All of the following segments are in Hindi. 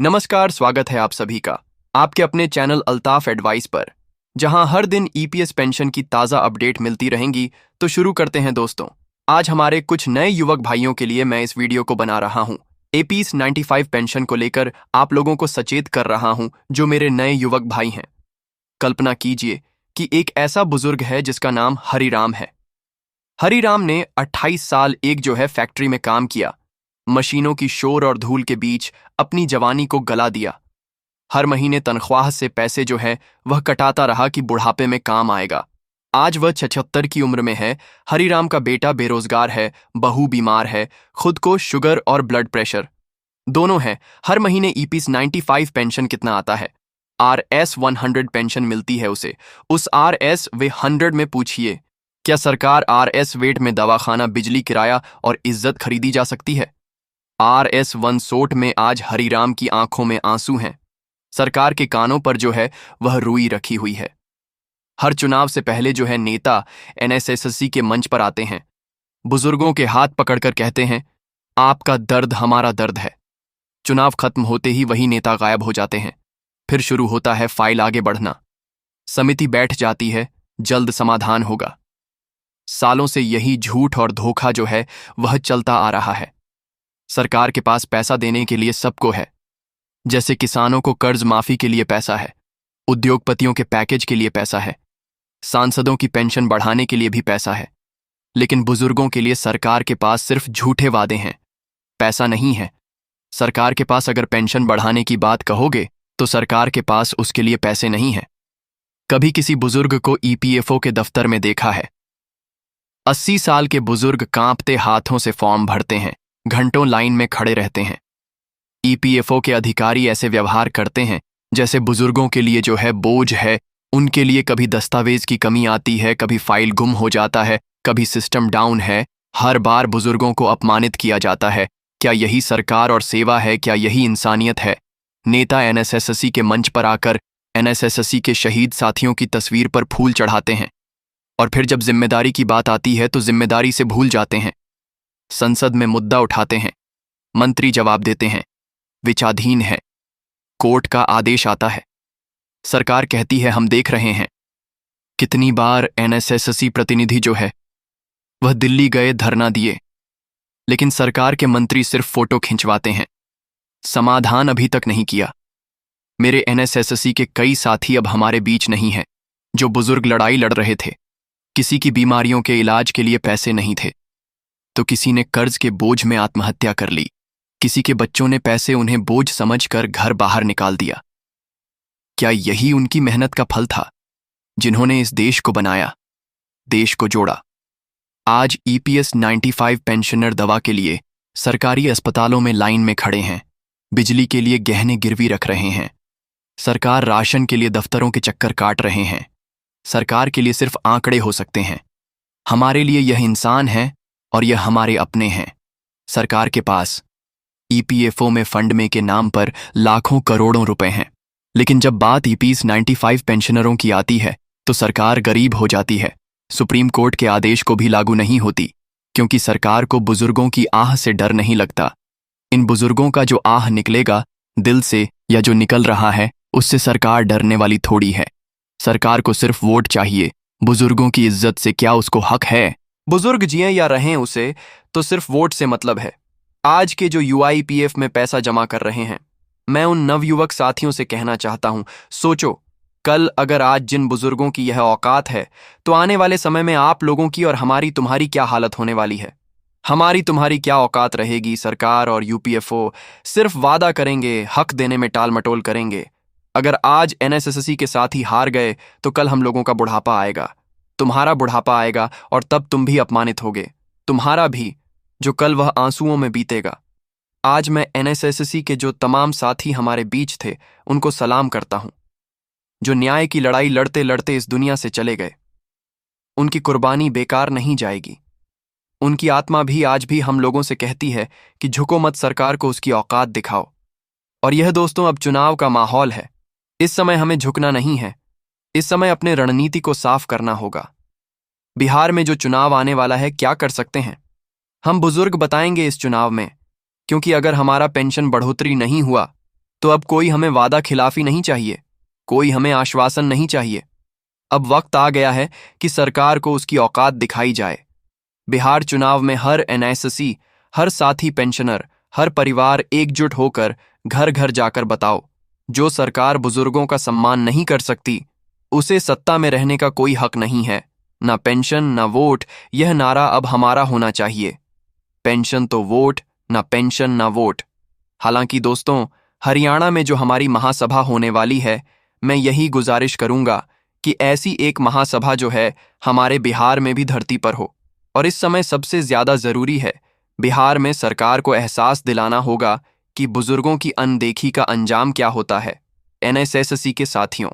नमस्कार, स्वागत है आप सभी का आपके अपने चैनल अल्ताफ एडवाइस पर, जहां हर दिन ईपीएस पेंशन की ताज़ा अपडेट मिलती रहेंगी। तो शुरू करते हैं दोस्तों। आज हमारे कुछ नए युवक भाइयों के लिए मैं इस वीडियो को बना रहा हूं। एपीएस 95 पेंशन को लेकर आप लोगों को सचेत कर रहा हूं, जो मेरे नए युवक भाई हैं। कल्पना कीजिए कि एक ऐसा बुजुर्ग है जिसका नाम हरिराम है। हरिराम ने 28 साल एक फैक्ट्री में काम किया, मशीनों की शोर और धूल के बीच अपनी जवानी को गला दिया। हर महीने तनख्वाह से पैसे वह कटाता रहा कि बुढ़ापे में काम आएगा। आज वह 76 की उम्र में है। हरिराम का बेटा बेरोजगार है, बहू बीमार है, खुद को शुगर और ब्लड प्रेशर दोनों है। हर महीने ईपीएस 95 पेंशन कितना आता है? RS 100 पेंशन मिलती है उसे। उस RS वे 100 में पूछिए, क्या सरकार RS वेट में दवाखाना, बिजली, किराया और इज्जत खरीदी जा सकती है? RS 100 में आज हरिराम की आंखों में आंसू हैं। सरकार के कानों पर वह रुई रखी हुई है। हर चुनाव से पहले नेता NSSC के मंच पर आते हैं, बुजुर्गों के हाथ पकड़कर कहते हैं, आपका दर्द हमारा दर्द है। चुनाव खत्म होते ही वही नेता गायब हो जाते हैं। फिर शुरू होता है फाइल आगे बढ़ना। समिति बैठ जाती है, जल्द समाधान होगा। सालों से यही झूठ और धोखा वह चलता आ रहा है। सरकार के पास पैसा देने के लिए सबको है, जैसे किसानों को कर्ज माफी के लिए पैसा है, उद्योगपतियों के पैकेज के लिए पैसा है, सांसदों की पेंशन बढ़ाने के लिए भी पैसा है। लेकिन बुजुर्गों के लिए सरकार के पास सिर्फ झूठे वादे हैं, पैसा नहीं है। सरकार के पास अगर पेंशन बढ़ाने की बात कहोगे तो सरकार के पास उसके लिए पैसे नहीं हैं। कभी किसी बुजुर्ग को EPFO के दफ्तर में देखा है? 80 साल के बुजुर्ग कांपते हाथों से फॉर्म भरते हैं, घंटों लाइन में खड़े रहते हैं। EPFO के अधिकारी ऐसे व्यवहार करते हैं जैसे बुजुर्गों के लिए बोझ है। उनके लिए कभी दस्तावेज की कमी आती है, कभी फाइल गुम हो जाता है, कभी सिस्टम डाउन है। हर बार बुजुर्गों को अपमानित किया जाता है। क्या यही सरकार और सेवा है? क्या यही इंसानियत है? नेता NSSC के मंच पर आकर NSSC के शहीद साथियों की तस्वीर पर फूल चढ़ाते हैं, और फिर जब जिम्मेदारी की बात आती है तो जिम्मेदारी से भूल जाते हैं। संसद में मुद्दा उठाते हैं, मंत्री जवाब देते हैं, विचाराधीन है। कोर्ट का आदेश आता है, सरकार कहती है हम देख रहे हैं। कितनी बार NSSC प्रतिनिधि वह दिल्ली गए, धरना दिए, लेकिन सरकार के मंत्री सिर्फ फोटो खिंचवाते हैं, समाधान अभी तक नहीं किया। मेरे NSSC के कई साथी अब हमारे बीच नहीं हैं। जो बुजुर्ग लड़ाई लड़ रहे थे, किसी की बीमारियों के इलाज के लिए पैसे नहीं थे तो किसी ने कर्ज के बोझ में आत्महत्या कर ली। किसी के बच्चों ने पैसे उन्हें बोझ समझकर घर बाहर निकाल दिया। क्या यही उनकी मेहनत का फल था, जिन्होंने इस देश को बनाया, देश को जोड़ा? आज EPS 95 पेंशनर दवा के लिए सरकारी अस्पतालों में लाइन में खड़े हैं, बिजली के लिए गहने गिरवी रख रहे हैं। सरकार राशन के लिए दफ्तरों के चक्कर काट रहे हैं। सरकार के लिए सिर्फ आंकड़े हो सकते हैं, हमारे लिए यह इंसान है और यह हमारे अपने हैं। सरकार के पास EPFO में फंड में के नाम पर लाखों करोड़ों रुपए हैं, लेकिन जब बात EPS 95 पेंशनरों की आती है तो सरकार गरीब हो जाती है। सुप्रीम कोर्ट के आदेश को भी लागू नहीं होती, क्योंकि सरकार को बुजुर्गों की आह से डर नहीं लगता। इन बुजुर्गों का जो आह निकलेगा दिल से, या जो निकल रहा है, उससे सरकार डरने वाली थोड़ी है। सरकार को सिर्फ वोट चाहिए। बुजुर्गों की इज्जत से क्या उसको हक है? बुजुर्ग जिए या रहें, उसे तो सिर्फ वोट से मतलब है। आज के जो युवा EPF में पैसा जमा कर रहे हैं, मैं उन नवयुवक साथियों से कहना चाहता हूं, सोचो, कल अगर आज जिन बुजुर्गों की यह औकात है, तो आने वाले समय में आप लोगों की और हमारी तुम्हारी क्या हालत होने वाली है? हमारी तुम्हारी क्या औकात रहेगी? सरकार और UPFO सिर्फ वादा करेंगे, हक देने में टाल मटोल करेंगे। अगर आज NSSC के साथी हार गए तो कल हम लोगों का बुढ़ापा आएगा, तुम्हारा बुढ़ापा आएगा, और तब तुम भी अपमानित होगे, तुम्हारा भी, जो कल वह आंसुओं में बीतेगा। आज मैं NSSC के जो तमाम साथी हमारे बीच थे, उनको सलाम करता हूं, जो न्याय की लड़ाई लड़ते लड़ते इस दुनिया से चले गए। उनकी कुर्बानी बेकार नहीं जाएगी। उनकी आत्मा भी आज भी हम लोगों से कहती है कि झुको मत, सरकार को उसकी औकात दिखाओ। और यह दोस्तों, अब चुनाव का माहौल है। इस समय हमें झुकना नहीं है, इस समय अपने रणनीति को साफ करना होगा। बिहार में जो चुनाव आने वाला है, क्या कर सकते हैं हम बुजुर्ग बताएंगे इस चुनाव में, क्योंकि अगर हमारा पेंशन बढ़ोतरी नहीं हुआ तो अब कोई हमें वादा खिलाफी नहीं चाहिए, कोई हमें आश्वासन नहीं चाहिए। अब वक्त आ गया है कि सरकार को उसकी औकात दिखाई जाए। बिहार चुनाव में हर एनएसएससी, हर साथी पेंशनर, हर परिवार एकजुट होकर घर घर जाकर बताओ, जो सरकार बुजुर्गों का सम्मान नहीं कर सकती, उसे सत्ता में रहने का कोई हक नहीं है। ना पेंशन ना वोट, यह नारा अब हमारा होना चाहिए। पेंशन तो वोट, ना पेंशन ना वोट। हालांकि दोस्तों, हरियाणा में जो हमारी महासभा होने वाली है, मैं यही गुजारिश करूंगा कि ऐसी एक महासभा जो है हमारे बिहार में भी धरती पर हो। और इस समय सबसे ज्यादा जरूरी है, बिहार में सरकार को एहसास दिलाना होगा कि बुजुर्गों की अनदेखी का अंजाम क्या होता है। एनएसएससी के साथियों,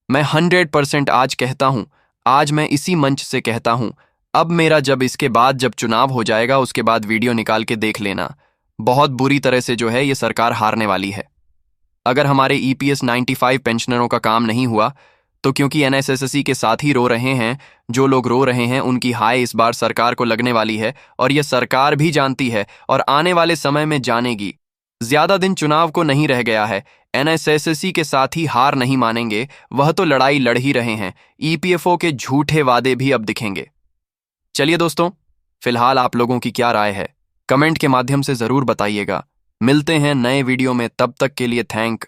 मैं 100% आज कहता हूं, आज मैं इसी मंच से कहता हूं, अब मेरा जब इसके बाद जब चुनाव हो जाएगा उसके बाद वीडियो निकाल के देख लेना, बहुत बुरी तरह से जो है ये सरकार हारने वाली है। अगर हमारे ईपीएस 95 पेंशनरों का काम नहीं हुआ तो क्योंकि एनएसएससी के साथ ही रो रहे हैं, जो लोग रो रहे हैं उनकी हाय इस बार सरकार को लगने वाली है और यह सरकार भी जानती है और आने वाले समय में जानेगी। ज्यादा दिन चुनाव को नहीं रह गया है, एनएसएससी के साथ ही हार नहीं मानेंगे, वह तो लड़ाई लड़ ही रहे हैं। ईपीएफओ के झूठे वादे भी अब दिखेंगे। चलिए दोस्तों, फिलहाल आप लोगों की क्या राय है, कमेंट के माध्यम से जरूर बताइएगा। मिलते हैं नए वीडियो में, तब तक के लिए थैंक